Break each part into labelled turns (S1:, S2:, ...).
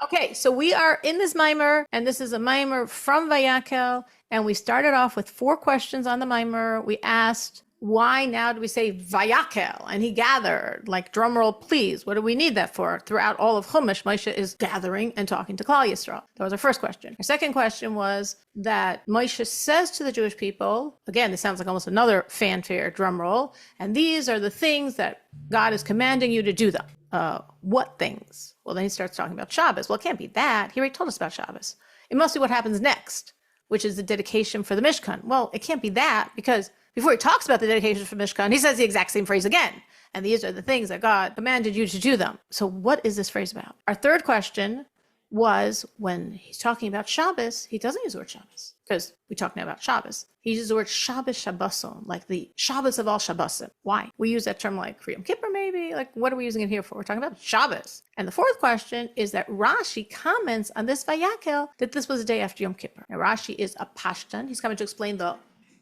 S1: Okay, so we are in this mimer, and this is a mimer from Vaykhel, and we started off with 4 questions on the mimer. We asked, why now do we say Vaykhel? And he gathered, like drum roll, please. What do we need that for? Throughout all of Chumash, Moshe is gathering and talking to Klal Yisrael. That was our first question. Our second question was that Moshe says to the Jewish people, again, this sounds like almost another fanfare drum roll, and these are the things that God is commanding you to do them. What things? Well, then he starts talking about Shabbos. Well, it can't be that. He already told us about Shabbos. It must be what happens next, which is the dedication for the Mishkan. Well, it can't be that, because before he talks about the dedication for Mishkan, he says the exact same phrase again. And these are the things that God commanded you to do them. So what is this phrase about? Our third question was, when he's talking about Shabbos, he doesn't use the word Shabbos, because we talk now about Shabbos. He uses the word Shabbos Shabbosim, like the Shabbos of all Shabbosim. Why? We use that term like for Yom Kippur maybe. Like, what are we using it here for? We're talking about Shabbos. And the fourth question is that Rashi comments on this Vaykhel that this was a day after Yom Kippur. Now, Rashi is a Pashtan. He's coming to explain the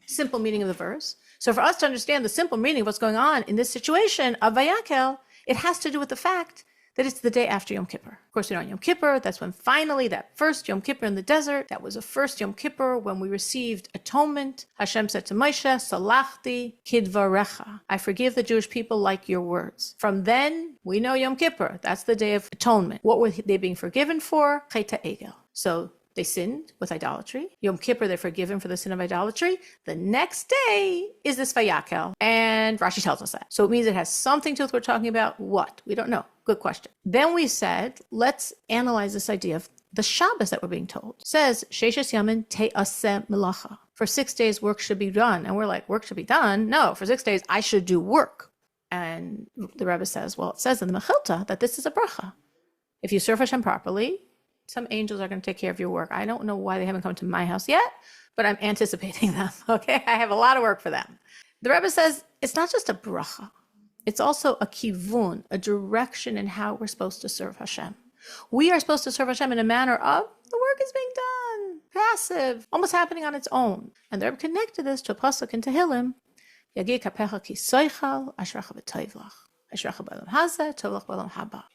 S1: simple meaning of the verse. So for us to understand the simple meaning of what's going on in this situation of Vaykhel, it has to do with the fact that it's the day after Yom Kippur. Of course, on Yom Kippur, that's when finally that first Yom Kippur in the desert, that was the first Yom Kippur when we received atonement. Hashem said to Moshe, Salachti kidvarecha. I forgive the Jewish people like your words. From then, we know Yom Kippur. That's the day of atonement. What were they being forgiven for? Cheta egel. So they sinned with idolatry. Yom Kippur, they're forgiven for the sin of idolatry. The next day is this Vaykhel, and Rashi tells us that. So it means it has something to do with what we're talking about. What? We don't know. Good question. Then we said, let's analyze this idea of the Shabbos that we're being told. It says, Sheishes Yamin te'aseh melacha. For 6 days, work should be done. And we're like, work should be done? No, for 6 days, I should do work. And the Rebbe says, well, it says in the Mechilta that this is a bracha. If you serve Hashem properly, some angels are going to take care of your work. I don't know why they haven't come to my house yet, but I'm anticipating them, okay? I have a lot of work for them. The Rebbe says it's not just a bracha. It's also a kivun, a direction in how we're supposed to serve Hashem. We are supposed to serve Hashem in a manner of the work is being done, passive, almost happening on its own. And the Rebbe connected this to a pasuk in Tehillim, Yagi kapecha ki soichal ashracha b'toivlach.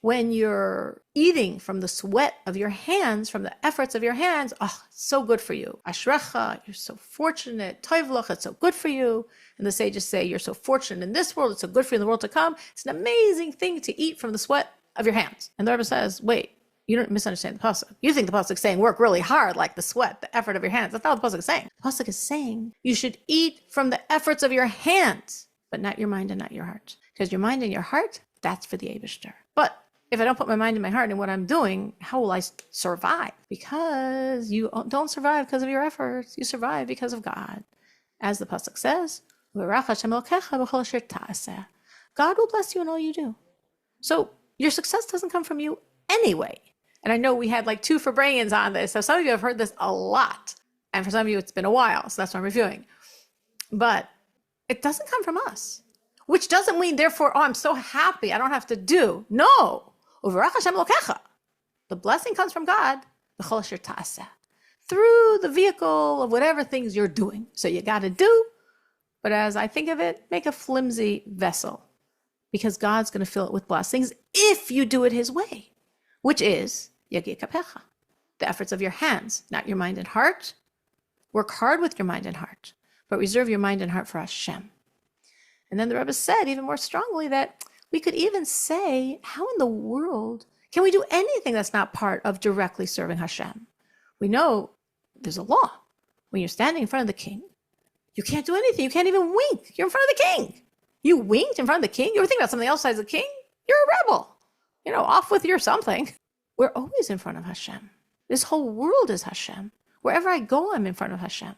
S1: When you're eating from the sweat of your hands, from the efforts of your hands, oh, it's so good for you. Ashrecha, you're so fortunate. Toivlach, it's so good for you. And the sages say, you're so fortunate in this world, it's so good for you in the world to come. It's an amazing thing to eat from the sweat of your hands. And the Rebbe says, wait, you don't misunderstand the pasuk. You think the pasuk is saying work really hard, like the sweat, the effort of your hands. That's not what the pasuk is saying. The pasuk is saying you should eat from the efforts of your hands, but not your mind and not your heart. Because your mind and your heart, that's for the Eibishter. But if I don't put my mind and my heart in what I'm doing, how will I survive? Because you don't survive because of your efforts. You survive because of God. As the pasuk says, God will bless you in all you do. So your success doesn't come from you anyway. And I know we had like 2 for brains on this. So some of you have heard this a lot. And for some of you, it's been a while. So that's what I'm reviewing. But it doesn't come from us. Which doesn't mean, therefore, oh, I'm so happy, I don't have to do. No. The blessing comes from God through the vehicle of whatever things you're doing. So you got to do, but as I think of it, make a flimsy vessel, because God's going to fill it with blessings if you do it his way, which is yagi kapecha, the efforts of your hands, not your mind and heart. Work hard with your mind and heart, but reserve your mind and heart for Hashem. And then the Rebbe said even more strongly that we could even say, how in the world can we do anything that's not part of directly serving Hashem? We know there's a law. When you're standing in front of the king, you can't do anything. You can't even wink. You're in front of the king. You winked in front of the king? You ever think about something else besides the king? You're a rebel. Off with your something. We're always in front of Hashem. This whole world is Hashem. Wherever I go, I'm in front of Hashem.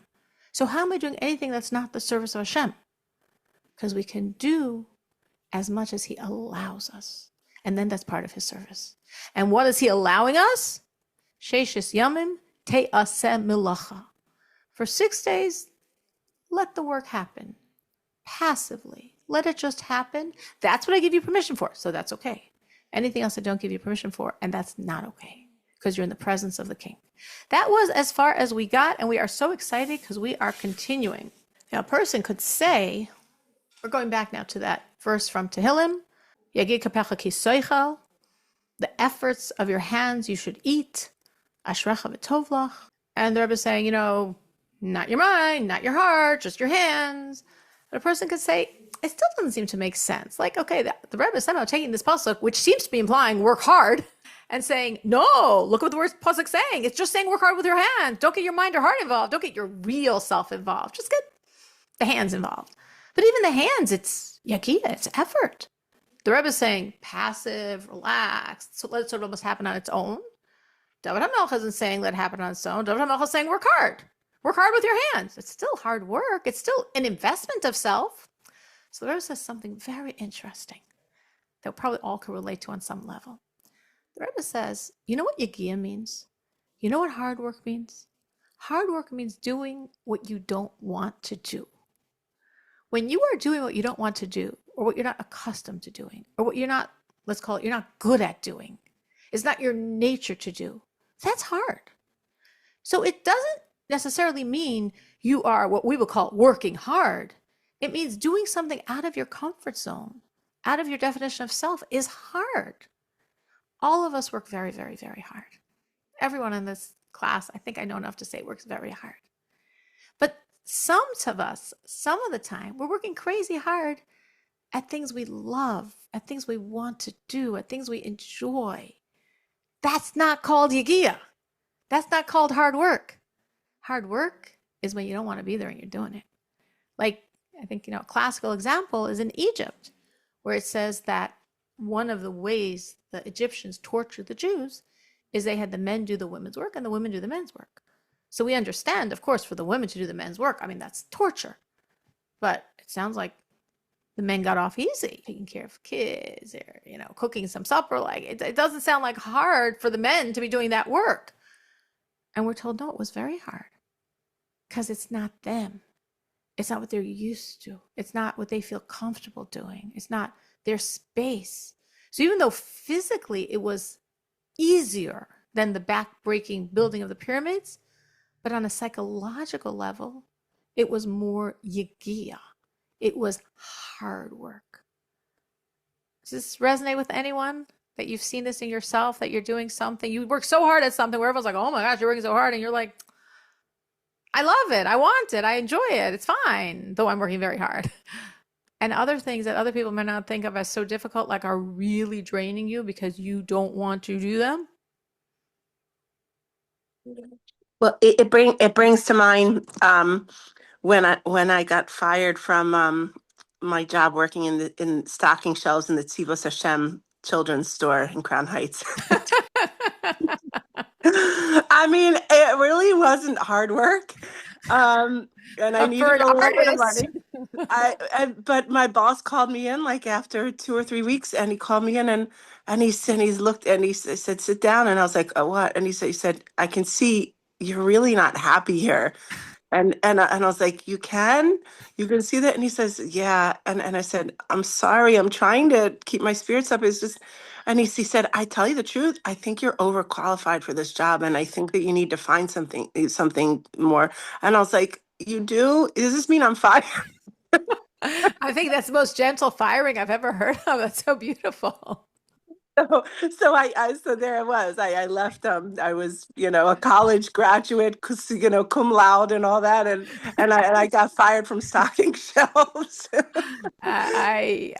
S1: So how am I doing anything that's not the service of Hashem? Because we can do as much as he allows us. And then that's part of his service. And what is he allowing us? Sheishes yamim te'aseh melacha. For 6 days, let the work happen. Passively. Let it just happen. That's what I give you permission for. So that's okay. Anything else I don't give you permission for, and that's not okay. Because you're in the presence of the king. That was as far as we got, and we are so excited because we are continuing. Now, a person could say, we're going back now to that verse from Tehillim, Yagid kapecha ki soichal, the efforts of your hands you should eat. Ashrecha v'tovlach. And the Rebbe is saying, not your mind, not your heart, just your hands. But a person could say, it still doesn't seem to make sense. Like, okay, the Rebbe is somehow taking this pasuk, which seems to be implying work hard, and saying, no, look what the word pasuk's saying. It's just saying work hard with your hands. Don't get your mind or heart involved. Don't get your real self involved. Just get the hands involved. But even the hands, it's yagia, it's effort. The Rebbe is saying passive, relaxed, so let it sort of almost happen on its own. David HaMelech isn't saying let it happen on its own. David HaMelech is saying work hard. Work hard with your hands. It's still hard work. It's still an investment of self. So the Rebbe says something very interesting that probably all could relate to on some level. The Rebbe says, you know what yagia means? You know what hard work means? Hard work means doing what you don't want to do. When you are doing what you don't want to do, or what you're not accustomed to doing, or what you're not, let's call it, you're not good at doing, it's not your nature to do, that's hard. So it doesn't necessarily mean you are what we would call working hard. It means doing something out of your comfort zone, out of your definition of self is hard. All of us work very, very, very hard. Everyone in this class, I think I know enough to say, works very hard. But some of us, some of the time, we're working crazy hard at things we love, at things we want to do, at things we enjoy. That's not called yagia. That's not called hard work. Hard work is when you don't want to be there and you're doing it. Like, I think, a classical example is in Egypt, where it says that one of the ways the Egyptians tortured the Jews is they had the men do the women's work and the women do the men's work. So we understand, of course, for the women to do the men's work, that's torture. But it sounds like the men got off easy, taking care of kids or, cooking some supper. Like it doesn't sound like hard for the men to be doing that work. And we're told, no, it was very hard because it's not them. It's not what they're used to. It's not what they feel comfortable doing. It's not their space. So even though physically it was easier than the back-breaking building of the pyramids, but on a psychological level, it was more yagia. It was hard work. Does this resonate with anyone? That you've seen this in yourself, that you're doing something, you work so hard at something where everyone's like, oh my gosh, you're working so hard. And you're like, I love it. I want it. I enjoy it. It's fine, though I'm working very hard. And other things that other people may not think of as so difficult, like are really draining you because you don't want to do them.
S2: Well, it brings to mind when I got fired from my job working in stocking shelves in the Tzivos Hashem children's store in Crown Heights. It really wasn't hard work, and I needed a little bit of money. But my boss called me in like after 2 or 3 weeks, and he called me in and he said, he's looked and he said, sit down. And I was like, oh, what? And he said, I can see you're really not happy here. And I was like, you can see that? And he says, yeah. And I said, I'm sorry, I'm trying to keep my spirits up. It's just, and he said, I tell you the truth, I think you're overqualified for this job. And I think that you need to find something more. And I was like, you do? Does this mean I'm fired?
S1: I think that's the most gentle firing I've ever heard of. That's so beautiful.
S2: So there it was. I left. I was, a college graduate, cum laude and all that, and I got fired from stocking shelves.
S1: I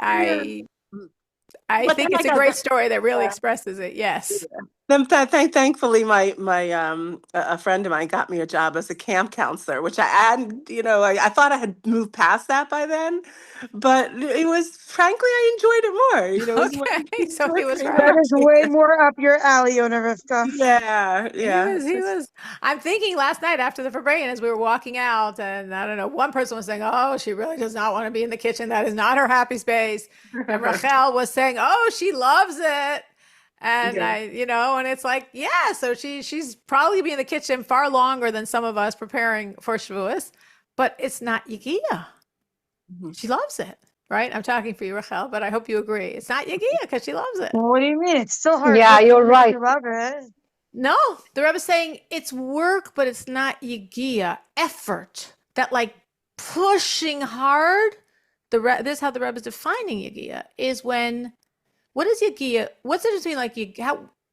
S1: think it's a great story that really expresses it. Yes.
S2: Then thankfully, a friend of mine got me a job as a camp counselor, which I hadn't, I thought I had moved past that by then, but it was, frankly, I enjoyed it more.
S1: Okay, so he was right.
S3: That is way more up your alley, Rivka.
S2: Yeah.
S1: He was. I'm thinking last night after the Farbrengen, as we were walking out, and I don't know, one person was saying, "Oh, she really does not want to be in the kitchen. That is not her happy space." And Vaykhel was saying, "Oh, she loves it." And and it's like, yeah, so she's probably be in the kitchen far longer than some of us preparing for Shavuos, but it's not yagia. Mm-hmm. She loves it, right? I'm talking for you, Vaykhel, but I hope you agree. It's not yagia because she loves it.
S3: Well, what do you mean? It's still hard.
S4: Yeah, you're right.
S1: No, the Rebbe is saying it's work, but it's not yagia, effort. That like pushing hard. This is how the Rebbe is defining yagia, is when What is yagia? What's the difference between like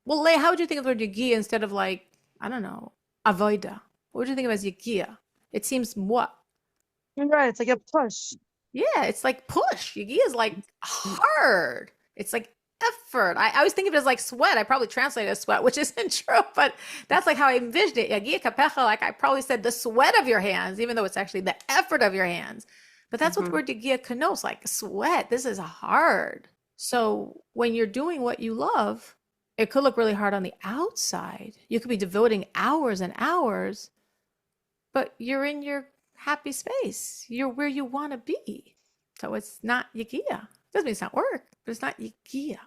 S1: well, Leah, how would you think of the word yagia instead of like, I don't know, avoida? What would you think of as yagia? It seems what?
S3: You're right. It's like a push.
S1: Yeah, it's like push. Yagia is like hard. It's like effort. I always think of it as like sweat. I probably translate it as sweat, which isn't true, but that's like how I envisioned it. Yagia kapecha, like I probably said the sweat of your hands, even though it's actually the effort of your hands. But that's what the word yagia connotes, like sweat. This is hard. So when you're doing what you love, it could look really hard on the outside. You could be devoting hours and hours, but you're in your happy space. You're where you want to be. So it's not yagia. Doesn't mean it's not work, but it's not yagia.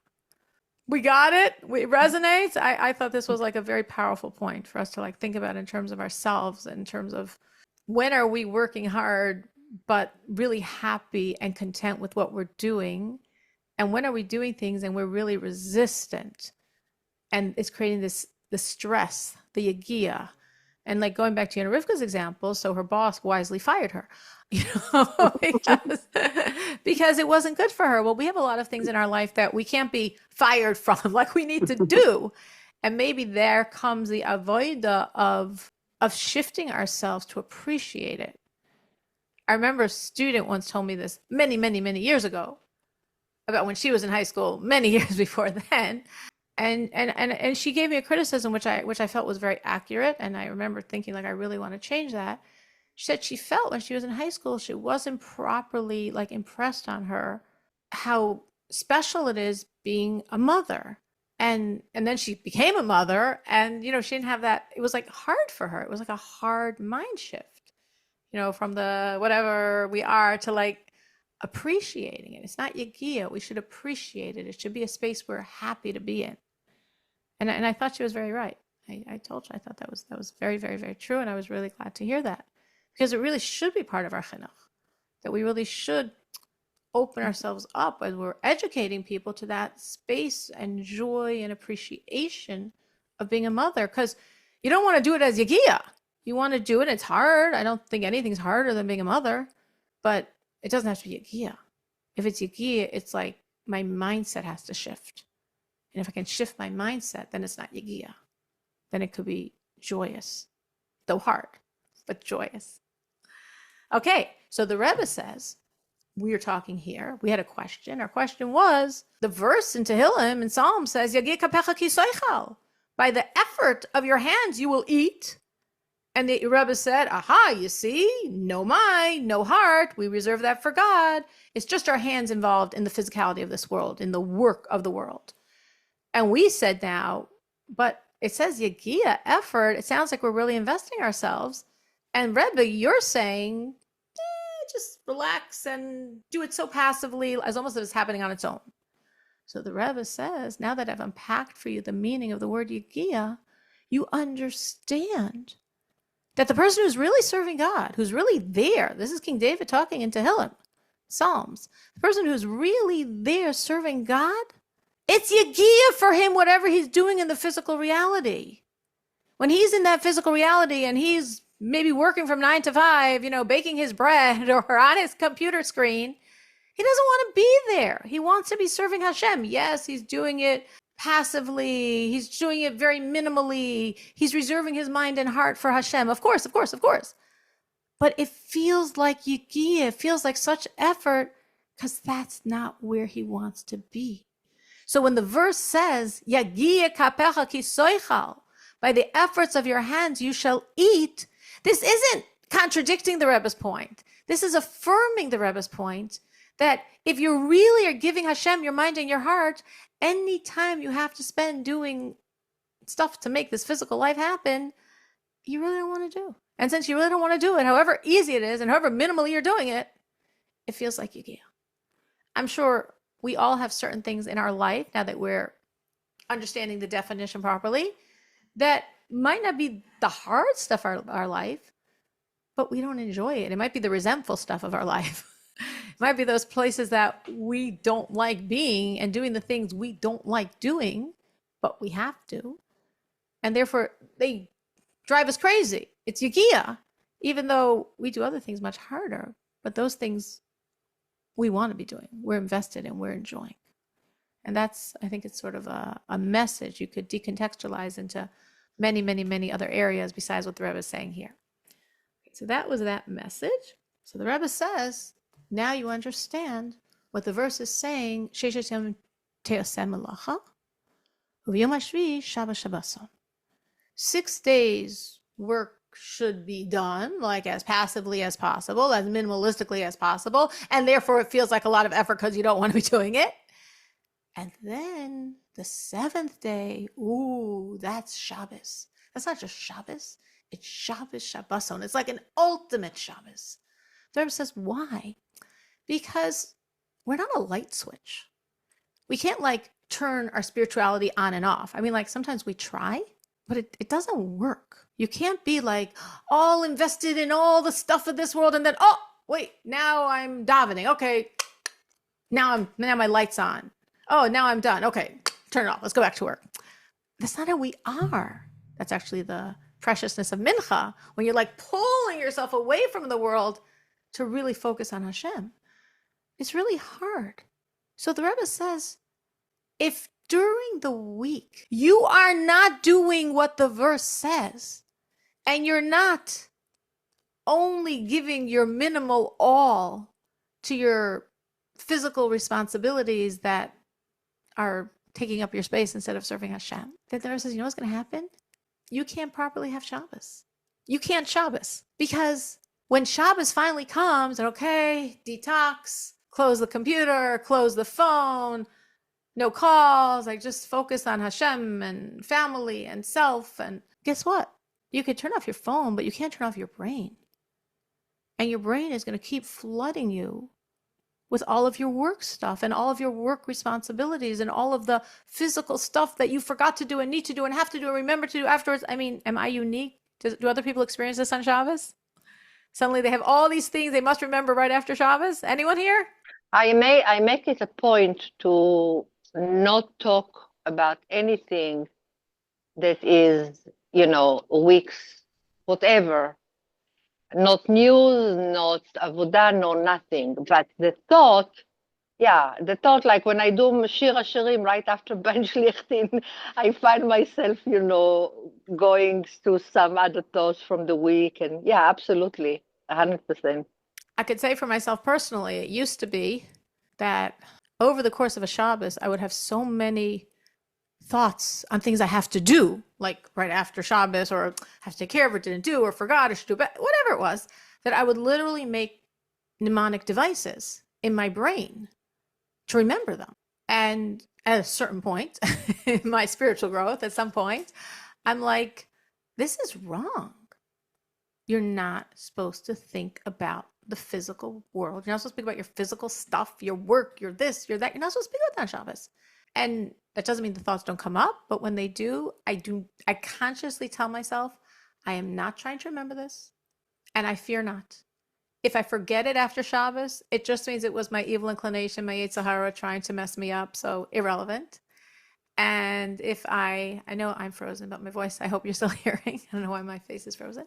S1: We got it. It resonates. I thought this was like a very powerful point for us to like think about in terms of ourselves, in terms of when are we working hard, but really happy and content with what we're doing? And when are we doing things and we're really resistant? And it's creating the stress, the yagia. And like going back to Yana Rivka's example, so her boss wisely fired her, because it wasn't good for her. Well, we have a lot of things in our life that we can't be fired from, like we need to do. And maybe there comes the avoida of shifting ourselves to appreciate it. I remember a student once told me this many, many, many years ago about when she was in high school, many years before then. And she gave me a criticism which I felt was very accurate, and I remember thinking like I really want to change that. She said she felt when she was in high school she wasn't properly like impressed on her how special it is being a mother. And then she became a mother, and she didn't have that. It was like hard for her. It was like a hard mind shift, from the whatever we are to like appreciating it. It's not yagia. We should appreciate it. It should be a space we're happy to be in. And I thought she was very right. I told you, I thought that was very, very, very true. And I was really glad to hear that, because it really should be part of our chinuch, that we really should open ourselves up as we're educating people to that space and joy and appreciation of being a mother. Because you don't want to do it as yagia. You want to do it. It's hard. I don't think anything's harder than being a mother, but it doesn't have to be yagia. If it's yagia, it's like my mindset has to shift. And if I can shift my mindset, then it's not yagia. Then it could be joyous, though hard, but joyous. Okay, so the Rebbe says, we are talking here. We had a question. Our question was, the verse in Tehillim in Psalm says, yagia kapecha ki soichal. By the effort of your hands you will eat. And the Rebbe said, aha, you see, no mind, no heart. We reserve that for God. It's just our hands involved in the physicality of this world, in the work of the world. And we said now, but it says yagia, effort. It sounds like we're really investing ourselves. And Rebbe, you're saying, just relax and do it so passively, as almost as it's happening on its own. So the Rebbe says, now that I've unpacked for you the meaning of the word yagia, you understand that the person who's really serving God, who's really there, this is King David talking in Tehillim, Psalms, the person who's really there serving God, it's yagia for him, whatever he's doing in the physical reality. When he's in that physical reality and he's maybe working from 9 to 5, baking his bread or on his computer screen, he doesn't want to be there. He wants to be serving Hashem. Yes, he's doing it passively. He's doing it very minimally. He's reserving his mind and heart for Hashem. Of course. But it feels like yagia. It feels like such effort, because that's not where he wants to be. So when the verse says, yagia kapecha ki soichal, by the efforts of your hands you shall eat, this isn't contradicting the Rebbe's point. This is affirming the Rebbe's point that if you really are giving Hashem your mind and your heart, any time you have to spend doing stuff to make this physical life happen, you really don't want to do. And since you really don't want to do it, however easy it is and however minimally you're doing it, it feels like yagia. I'm sure we all have certain things in our life, now that we're understanding the definition properly, that might not be the hard stuff of our life, but we don't enjoy it. It might be the resentful stuff of our life. It might be those places that we don't like being and doing the things we don't like doing, but we have to. And therefore, they drive us crazy. It's yagia, even though we do other things much harder. But those things we want to be doing, we're invested in, we're enjoying. And that's, I think it's sort of a message you could decontextualize into many, many, many other areas besides what the Rebbe is saying here. Okay, so that was that message. So the Rebbe says, now you understand what the verse is saying, Sheshet Yom Te'aseh Melacha, U'Yom HaShvi Shabbat Shabboson. 6 days work should be done like as passively as possible, as minimalistically as possible, and therefore it feels like a lot of effort because you don't want to be doing it. And then the 7th day, ooh, that's Shabbos. That's not just Shabbos, it's Shabbos Shabboson. It's like an ultimate Shabbos. The Rebbe says, why? Because we're not a light switch. We can't like turn our spirituality on and off. I mean, like sometimes we try, but it doesn't work. You can't be like all invested in all the stuff of this world and then, oh, wait, now I'm davening. Okay, now my light's on. Oh, now I'm done. Okay, turn it off. Let's go back to work. That's not how we are. That's actually the preciousness of mincha, when you're like pulling yourself away from the world to really focus on Hashem. It's really hard. So the Rebbe says, if during the week you are not doing what the verse says, and you're not only giving your minimal all to your physical responsibilities that are taking up your space instead of serving Hashem, then the Rebbe says, you know what's going to happen? You can't properly have Shabbos. You can't Shabbos, because when Shabbos finally comes and okay, detox, close the computer, close the phone, no calls, I just focus on Hashem and family and self. And guess what? You could turn off your phone, but you can't turn off your brain. And your brain is going to keep flooding you with all of your work stuff and all of your work responsibilities and all of the physical stuff that you forgot to do and need to do and have to do and remember to do afterwards. I mean, am I unique? Do other people experience this on Shabbos? Suddenly they have all these things they must remember right after Shabbos. Anyone here?
S4: I make it a point to not talk about anything that is, weeks, whatever. Not news, not avodah, no nothing. But the thought, like when I do Shir HaShirim right after Ben Shlichtin, I find myself, going to some other thoughts from the week. And yeah, absolutely, 100%.
S1: I could say for myself personally, it used to be that over the course of a Shabbos, I would have so many thoughts on things I have to do, like right after Shabbos, or have to take care of or didn't do or forgot or should do better, whatever it was, that I would literally make mnemonic devices in my brain to remember them. And at a certain point in my spiritual growth, at some point, I'm like, this is wrong. You're not supposed to think about the physical world. You're not supposed to think about your physical stuff, your work, your this, your that. You're not supposed to think about that on Shabbos. And that doesn't mean the thoughts don't come up, but when they do, I consciously tell myself, I am not trying to remember this, and I fear not. If I forget it after Shabbos, it just means it was my evil inclination, my Yetzer Hara trying to mess me up, so irrelevant. And if I know I'm frozen, but my voice, I hope you're still hearing. I don't know why my face is frozen.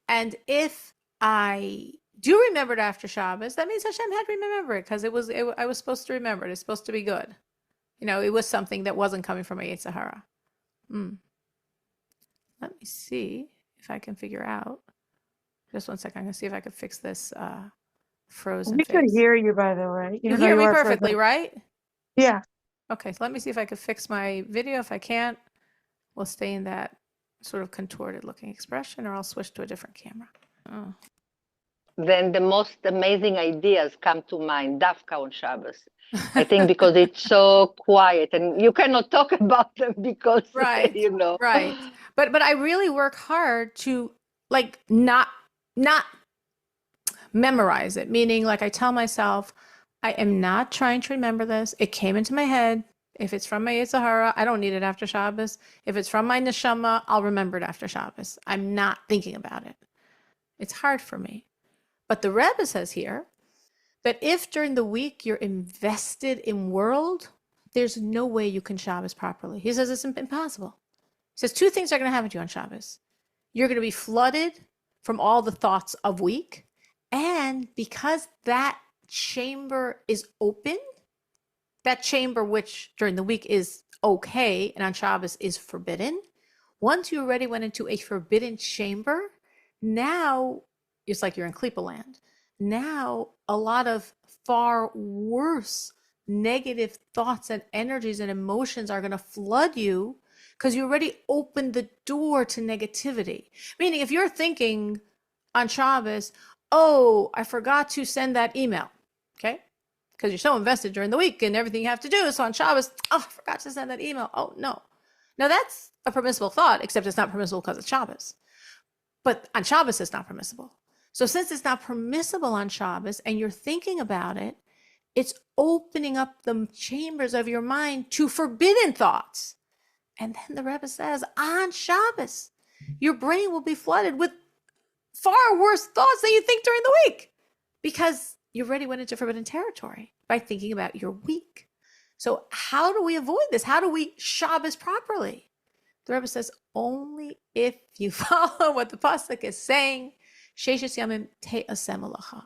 S1: And if I do remember it after Shabbos, that means Hashem had to remember it, because I was supposed to remember it. It's supposed to be good. It was something that wasn't coming from a Yetzer Hara. Let me see if I can figure out. Just 1 second. I'm going to see if I could fix this frozen face.
S3: We could hear you, by the way.
S1: You hear me perfectly, right?
S3: Yeah.
S1: Okay, so let me see if I could fix my video. If I can't, we'll stay in that sort of contorted looking expression, or I'll switch to a different camera. Oh.
S4: Then the most amazing ideas come to mind, Dafka on Shabbos. I think because it's so quiet and you cannot talk about them because,
S1: right. Right. But I really work hard to like not memorize it, meaning like I tell myself, I am not trying to remember this. It came into my head. If it's from my Yetzer Hara, I don't need it after Shabbos. If it's from my neshama, I'll remember it after Shabbos. I'm not thinking about it. It's hard for me. But the Rebbe says here that if during the week you're invested in world, there's no way you can Shabbos properly. He says it's impossible. He says 2 things are going to happen to you on Shabbos. You're going to be flooded from all the thoughts of week. And because that chamber is open, that chamber, which during the week is okay and on Shabbos is forbidden, once you already went into a forbidden chamber, now it's like you're in Klippa land. Now a lot of far worse negative thoughts and energies and emotions are going to flood you because you already opened the door to negativity. Meaning, if you're thinking on Shabbos, oh, I forgot to send that email, okay? Because you're so invested during the week and everything you have to do. So on Shabbos, oh, I forgot to send that email. Oh, no. Now that's a permissible thought, except it's not permissible because it's Shabbos. But on Shabbos, it's not permissible. So since it's not permissible on Shabbos and you're thinking about it, it's opening up the chambers of your mind to forbidden thoughts. And then the Rebbe says, on Shabbos, your brain will be flooded with far worse thoughts than you think during the week because you already went into forbidden territory by thinking about your week. So how do we avoid this? How do we Shabbos properly? The Rebbe says, only if you follow what the pasuk is saying, Sheishes Yamim Te'aseh Melacha.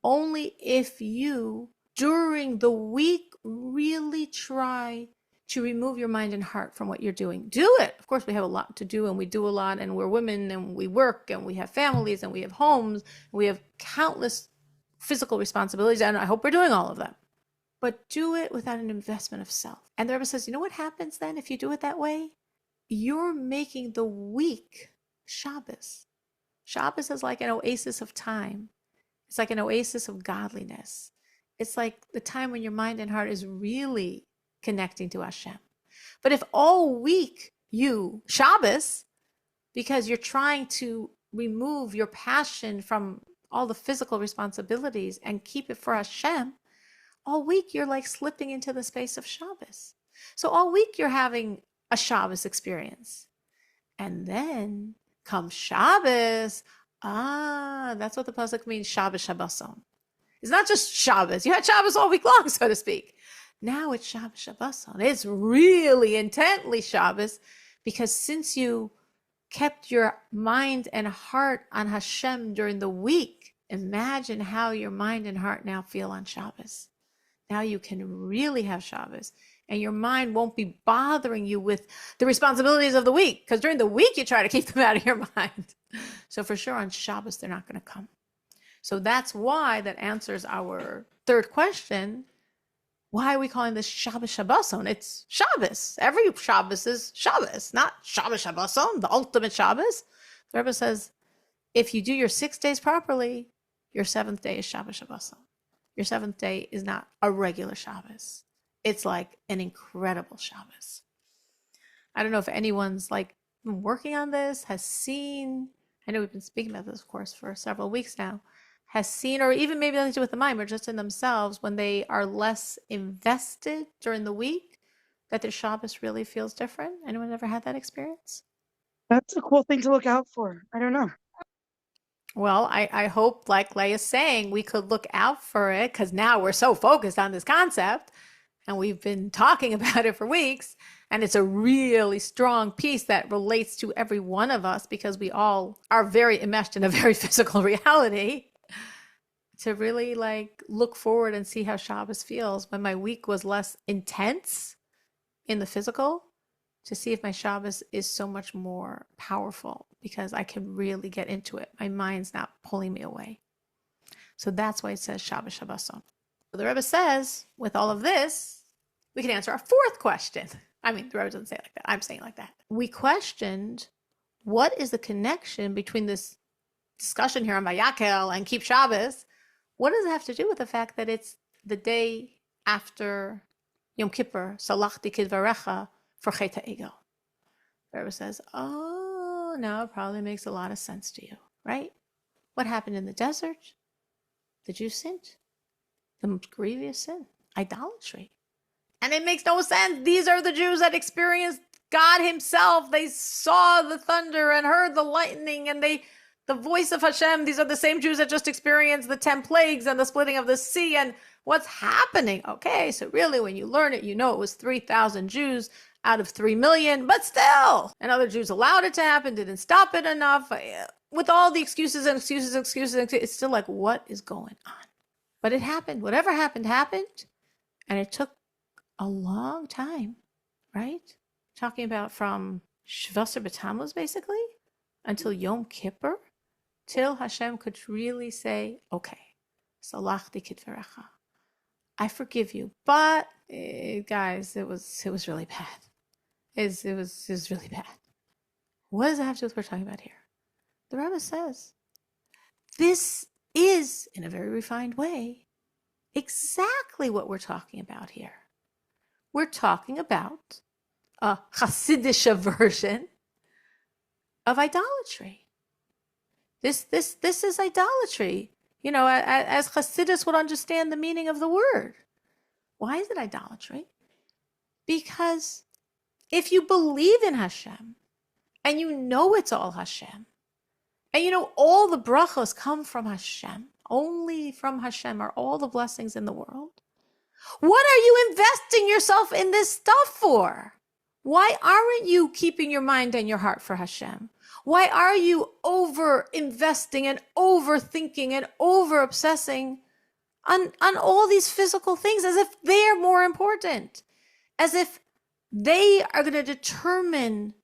S1: Only if you, during the week, really try to remove your mind and heart from what you're doing. Do it. Of course, we have a lot to do and we do a lot and we're women and we work and we have families and we have homes. And we have countless physical responsibilities and I hope we're doing all of them. But do it without an investment of self. And the Rebbe says, you know what happens then if you do it that way? You're making the week Shabbos. Shabbos is like an oasis of time. It's like an oasis of godliness. It's like the time when your mind and heart is really connecting to Hashem. But if all week you Shabbos, because you're trying to remove your passion from all the physical responsibilities and keep it for Hashem, all week you're like slipping into the space of Shabbos. So all week you're having a Shabbos experience. And then comes Shabbos. That's what the pasuk means, Shabbos Shabboson. It's not just Shabbos. You had Shabbos all week long, so to speak. Now it's Shabbos Shabboson. It's really intently Shabbos because since you kept your mind and heart on Hashem during the week, imagine how your mind and heart now feel on Shabbos. Now you can really have Shabbos and your mind won't be bothering you with the responsibilities of the week because during the week you try to keep them out of your mind. So for sure on Shabbos, they're not going to come. So that's why that answers our third question. Why are we calling this Shabbos Shabboson? It's Shabbos. Every Shabbos is Shabbos, not Shabbos Shabboson, the ultimate Shabbos. The Rebbe says, if you do your 6 days properly, your seventh day is Shabbos Shabboson. Your seventh day is not a regular Shabbos. It's like an incredible Shabbos. I don't know if anyone's like been working on this, has seen, I know we've been speaking about this, of course, for several weeks now, has seen, or even maybe nothing to do with the mime, or just in themselves, when they are less invested during the week, that their Shabbos really feels different. Anyone ever had that experience?
S3: That's a cool thing to look out for. I don't know.
S1: Well, I hope, like Leia's saying, we could look out for it because now we're so focused on this concept and we've been talking about it for weeks. And it's a really strong piece that relates to every one of us because we all are very enmeshed in a very physical reality. To really like look forward and see how Shabbos feels when my week was less intense in the physical, to see if my Shabbos is so much more powerful because I can really get into it. My mind's not pulling me away. So that's why it says Shabbos Shabboson. So the Rebbe says, with all of this, we can answer our fourth question. I mean, the Rebbe doesn't say it like that. I'm saying it like that. We questioned, what is the connection between this discussion here on Vaykhel and Keep Shabbos? What does it have to do with the fact that it's the day after Yom Kippur, Salachti Kidvarecha, for Chet HaEgel? The Rebbe says, oh, now it probably makes a lot of sense to you, right? What happened in the desert? The Jews sinned. The most grievous sin, idolatry. And it makes no sense. These are the Jews that experienced God himself. They saw the thunder and heard the lightning and the voice of Hashem. These are the same Jews that just experienced the 10 plagues and the splitting of the sea and what's happening. Okay, so really when you learn it, you know it was 3,000 Jews out of 3 million, but still. And other Jews allowed it to happen, didn't stop it enough. With all the excuses, it's still like, what is going on? But it happened. Whatever happened, happened. And it took a long time, right? Talking about from Shvasar B'Tammuz, basically, until Yom Kippur, till Hashem could really say, okay, salachti kitverecha, I forgive you. But guys, it was really bad. It was really bad. What does that have to do with what we're talking about here? The Rebbe says this is, in a very refined way, exactly what we're talking about here. We're talking about a Hasidic version of idolatry. This is idolatry. You know, as Hasidus would understand the meaning of the word. Why is it idolatry? Because if you believe in Hashem, and you know it's all Hashem, and you know all the brachos come from Hashem, only from Hashem are all the blessings in the world, what are you investing yourself in this stuff for? Why aren't you keeping your mind and your heart for Hashem? Why are you over investing and overthinking and over obsessing on all these physical things as if they're more important, as if they are going to determine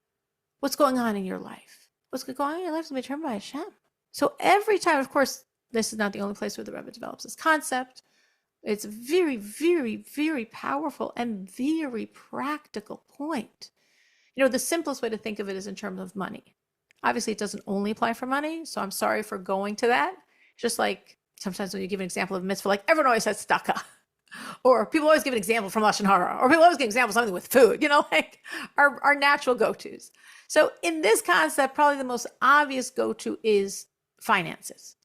S1: what's going on in your life? What's going on in your life is going to be determined by Hashem. So every time, of course, this is not the only place where the Rebbe develops this concept. It's a very, very, very powerful and very practical point. You know, the simplest way to think of it is in terms of money. Obviously, it doesn't only apply for money, so I'm sorry for going to that. Just like sometimes when you give an example of mitzvah, like everyone always says tzedakah, or people always give an example from Lashon Hara, or people always give an example of something with food, you know, like our natural go-tos. So in this concept, probably the most obvious go-to is finances.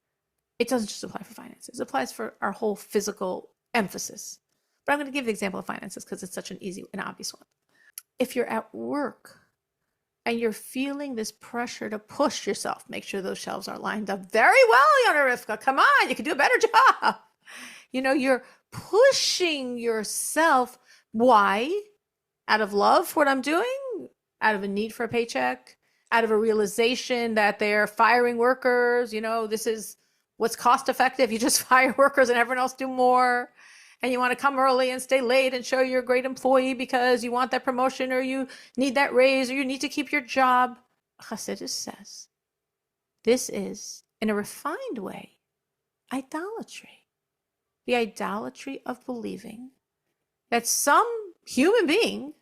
S1: It doesn't just apply for finances. It applies for our whole physical emphasis. But I'm going to give the example of finances because it's such an easy and obvious one. If you're at work and you're feeling this pressure to push yourself, make sure those shelves are lined up very well, Yona Rivka. Come on, you can do a better job. You know, you're pushing yourself. Why? Out of love for what I'm doing? Out of a need for a paycheck? Out of a realization that they're firing workers? You know, this is what's cost effective. You just fire workers and everyone else do more. And you want to come early and stay late and show you're a great employee because you want that promotion or you need that raise or you need to keep your job. Chassidus says this is, in a refined way, idolatry. The idolatry of believing that some human being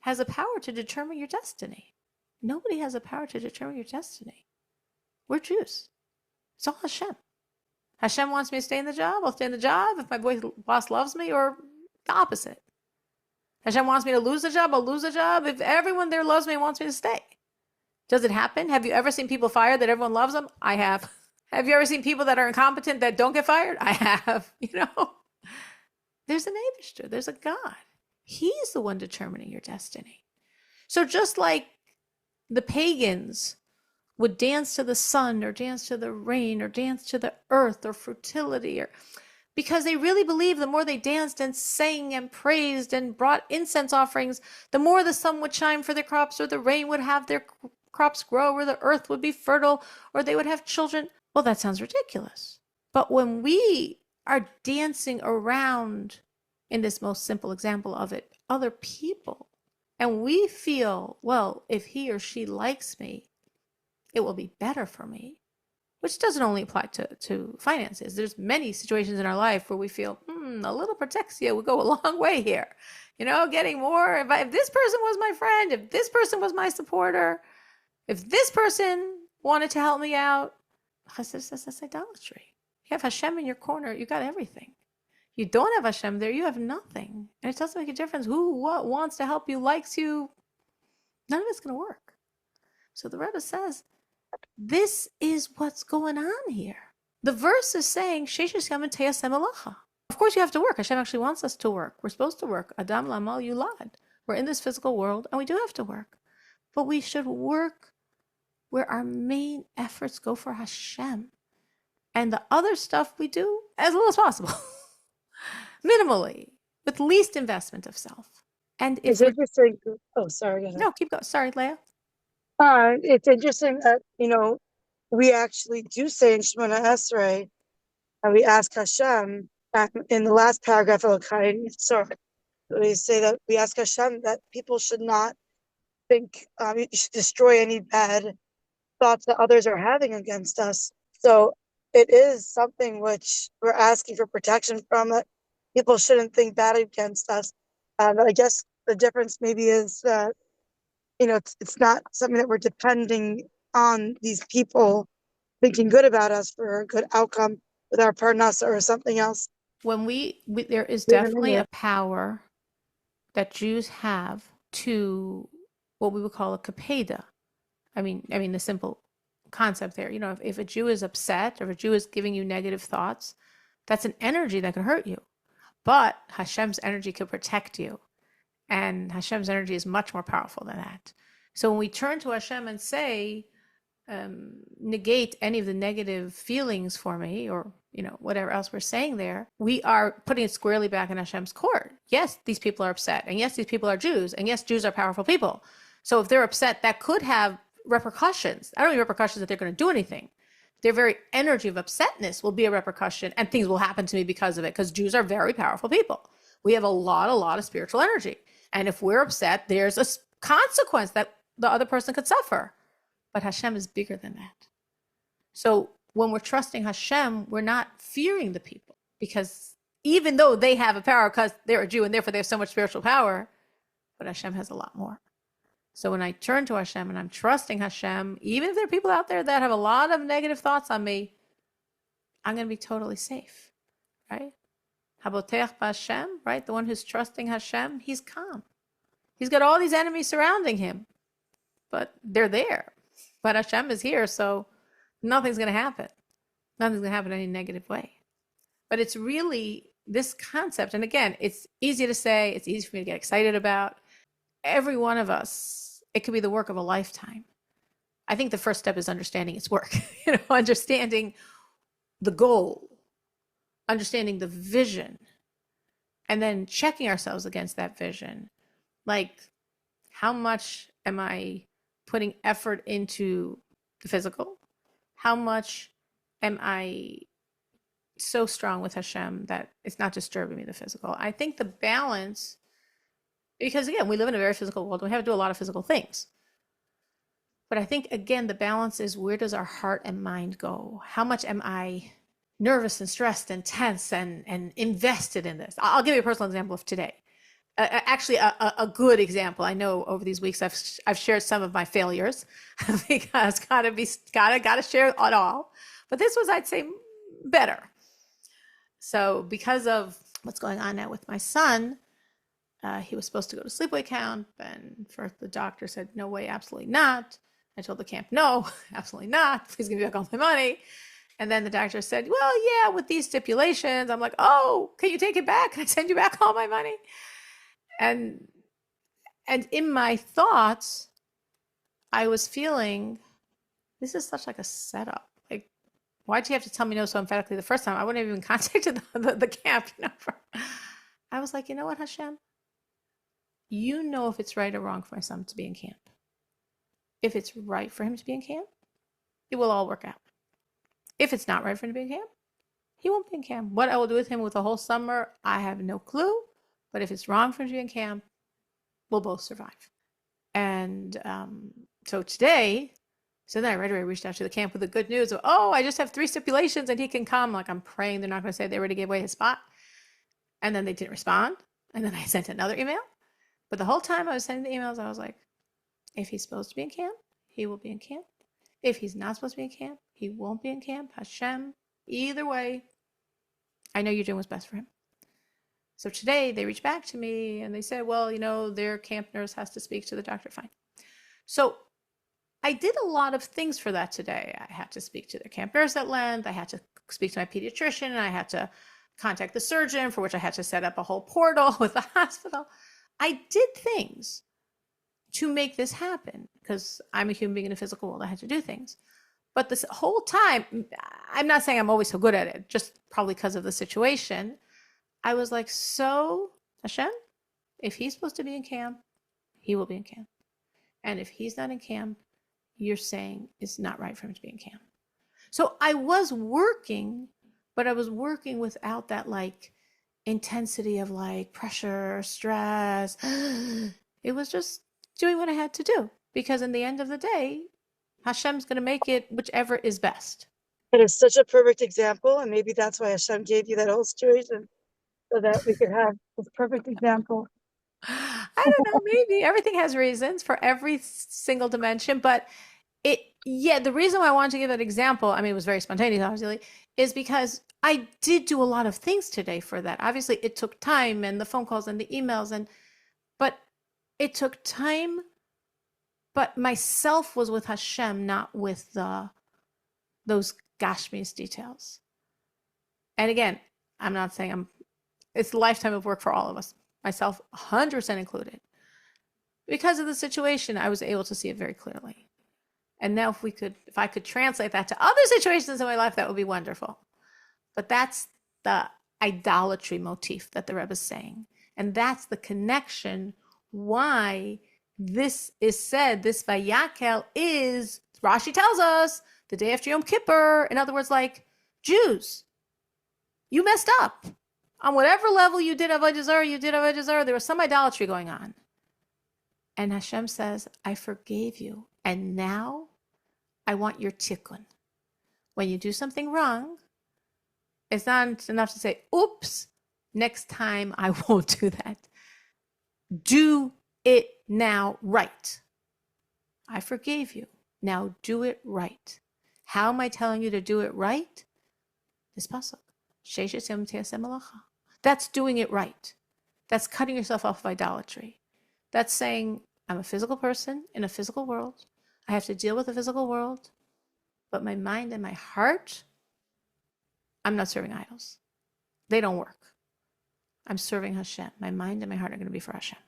S1: has a power to determine your destiny. Nobody has a power to determine your destiny. We're Jews. It's all Hashem. Hashem wants me to stay in the job, I'll stay in the job if my boss loves me, or the opposite. Hashem wants me to lose the job, I'll lose the job if everyone there loves me and wants me to stay. Does it happen? Have you ever seen people fired that everyone loves them? I have. Have you ever seen people that are incompetent that don't get fired? I have. You know, there's an Eibishter, there's a God. He's the one determining your destiny. So just like the pagans would dance to the sun or dance to the rain or dance to the earth or fertility, or because they really believed the more they danced and sang and praised and brought incense offerings, the more the sun would shine for their crops, or the rain would have their crops grow, or the earth would be fertile, or they would have children. Well, that sounds ridiculous. But when we are dancing around, in this most simple example of it, other people, and we feel, well, if he or she likes me, it will be better for me, which doesn't only apply to finances. There's many situations in our life where we feel, a little protexia would go a long way here. You know, getting more, if this person was my friend, if this person was my supporter, if this person wanted to help me out, Chassidus says that's idolatry. You have Hashem in your corner, you got everything. You don't have Hashem there, you have nothing. And it doesn't make a difference who, what wants to help you, likes you. None of it's going to work. So the Rebbe says, this is what's going on here. The verse is saying, Sheishes Yamim Teyaseh Melacha. Of course you have to work. Hashem actually wants us to work. We're supposed to work. Adam Lamal Yulad. We're in this physical world and we do have to work. But we should work where our main efforts go for Hashem. And the other stuff we do as little as possible. Minimally. With least investment of self. And
S3: it's interesting. Oh, sorry. Go ahead.
S1: No, keep going. Sorry, Leah.
S3: It's interesting that, you know, we actually do say in Shemona Esrei, and we ask Hashem in the last paragraph of Elokai Yitzhak, we say that we ask Hashem that people should not think, you should destroy any bad thoughts that others are having against us. So it is something which we're asking for protection from, that people shouldn't think bad against us. I guess the difference maybe is that, it's not something that we're depending on these people thinking good about us for a good outcome with our parnasa or something else.
S1: When there is
S3: Living in
S1: definitely
S3: it.
S1: a power that Jews have to what we would call a kapeda. I mean the simple concept there. If a Jew is upset or if a Jew is giving you negative thoughts, that's an energy that can hurt you. But Hashem's energy could protect you. And Hashem's energy is much more powerful than that. So when we turn to Hashem and say, negate any of the negative feelings for me, or whatever else we're saying there, we are putting it squarely back in Hashem's court. Yes, these people are upset, and yes, these people are Jews, and yes, Jews are powerful people. So if they're upset, that could have repercussions. I don't mean repercussions that they're going to do anything. Their very energy of upsetness will be a repercussion, and things will happen to me because of it, because Jews are very powerful people. We have a lot of spiritual energy. And if we're upset, there's a consequence that the other person could suffer. But Hashem is bigger than that. So when we're trusting Hashem, we're not fearing the people, because even though they have a power because they're a Jew and therefore they have so much spiritual power, but Hashem has a lot more. So when I turn to Hashem and I'm trusting Hashem, even if there are people out there that have a lot of negative thoughts on me, I'm going to be totally safe, right? Habotech Hashem, right? The one who's trusting Hashem, he's calm. He's got all these enemies surrounding him, but they're there. But Hashem is here, so nothing's going to happen. Nothing's going to happen in any negative way. But it's really this concept. And again, it's easy to say, it's easy for me to get excited about. Every one of us, it could be the work of a lifetime. I think the first step is understanding its work, understanding the goal, understanding the vision, and then checking ourselves against that vision. Like, how much am I putting effort into the physical? How much am I so strong with Hashem that it's not disturbing me, the physical? I think the balance, because again, we live in a very physical world. We have to do a lot of physical things. But I think, again, the balance is, where does our heart and mind go? How much am I nervous and stressed and tense and invested in this? I'll give you a personal example of today. Actually, a good example. I know over these weeks I've shared some of my failures because gotta share it all. But this was, I'd say, better. So because of what's going on now with my son, he was supposed to go to sleepaway camp, and first the doctor said, no way, absolutely not. I told the camp, no, absolutely not. Please give me back all my money. And then the doctor said, well, yeah, with these stipulations. I'm like, oh, can you take it back? Can I send you back all my money? And in my thoughts, I was feeling, this is such like a setup. Like, why'd you have to tell me no so emphatically the first time? I wouldn't have even contacted the camp. I was like, you know what, Hashem? You know if it's right or wrong for my son to be in camp. If it's right for him to be in camp, it will all work out. If it's not right for him to be in camp, he won't be in camp. What I will do with him with the whole summer, I have no clue. But if it's wrong for him to be in camp, we'll both survive. And so today, so then I right away reached out to the camp with the good news of, oh, I just have 3 stipulations and he can come. Like, I'm praying they're not going to say they already gave away his spot. And then they didn't respond. And then I sent another email. But the whole time I was sending the emails, I was like, if he's supposed to be in camp, he will be in camp. If he's not supposed to be in camp, he won't be in camp. Hashem, either way, I know you're doing what's best for him. So today they reached back to me and they said, well, their camp nurse has to speak to the doctor. Fine. So I did a lot of things for that today. I had to speak to their camp nurse at length. I had to speak to my pediatrician, and I had to contact the surgeon, for which I had to set up a whole portal with the hospital. I did things to make this happen because I'm a human being in a physical world. I had to do things. But this whole time, I'm not saying I'm always so good at it, just probably because of the situation. I was like, so Hashem, if he's supposed to be in camp, he will be in camp. And if he's not in camp, you're saying it's not right for him to be in camp. So I was working, but I was working without that like intensity of like pressure, stress. It was just doing what I had to do because in the end of the day, Hashem's going to make it whichever is best.
S3: It is such a perfect example, and maybe that's why Hashem gave you that illustration so that we could have this perfect example.
S1: I don't know, maybe everything has reasons for every single dimension, but the reason why I wanted to give that example, I mean, it was very spontaneous, obviously, is because I did do a lot of things today for that. Obviously, it took time and the phone calls and the emails but it took time, but myself was with Hashem, not with those Gashmis details. And again, I'm not saying it's a lifetime of work for all of us, myself 100% included. Because of the situation, I was able to see it very clearly. And now if I could translate that to other situations in my life, that would be wonderful. But that's the idolatry motif that the Rebbe is saying. And that's the connection why this is said, this Vaykhel is, Rashi tells us, the day after Yom Kippur. In other words, like, Jews, you messed up. On whatever level you did Avodah Zarah, there was some idolatry going on. And Hashem says, I forgave you. And now I want your tikkun. When you do something wrong, it's not enough to say, oops, next time I won't do that. Do it now right. I forgave you. Now do it right. How am I telling you to do it right? This pasuk. That's doing it right. That's cutting yourself off of idolatry. That's saying, I'm a physical person in a physical world. I have to deal with the physical world. But my mind and my heart, I'm not serving idols. They don't work. I'm serving Hashem. My mind and my heart are going to be for Hashem.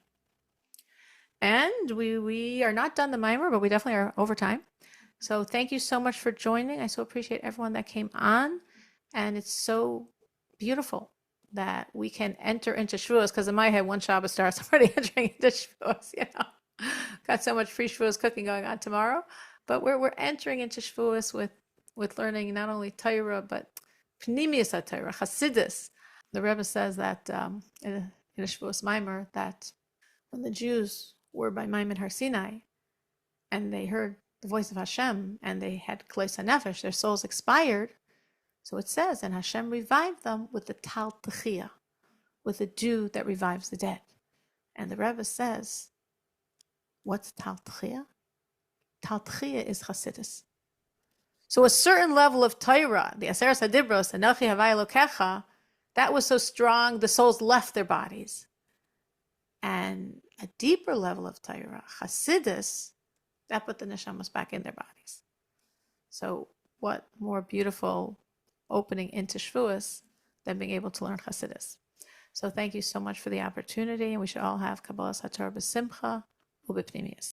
S1: And we are not done the mimer, but we definitely are over time. So thank you so much for joining. I so appreciate everyone that came on. And it's so beautiful that we can enter into Shavuos, because in my head, one Shabbat starts, I'm already entering into Shavuos, Got so much free Shavuos cooking going on tomorrow. But we're entering into Shavuos with learning not only Torah, but Pnimius HaTorah, Chassidus. The Rebbe says that in a Shavuos Maimer, that when the Jews were by Maimon Har Sinai, and they heard the voice of Hashem, and they had Kleis HaNefesh, their souls expired. So it says, and Hashem revived them with the Tal Techiyah, with the dew that revives the dead. And the Rebbe says, what's Tal Techiyah? Tal Techiyah is Chassidus. So a certain level of Torah, the Aseres HaDibros, the Nochi Havai Elokecha, that was so strong, the souls left their bodies. And a deeper level of Torah, Chassidus, that put the neshamas back in their bodies. So what more beautiful opening into Shavuos than being able to learn Chassidus. So thank you so much for the opportunity, and we should all have Kabbalas HaTorah b'simcha u'b'pnimius.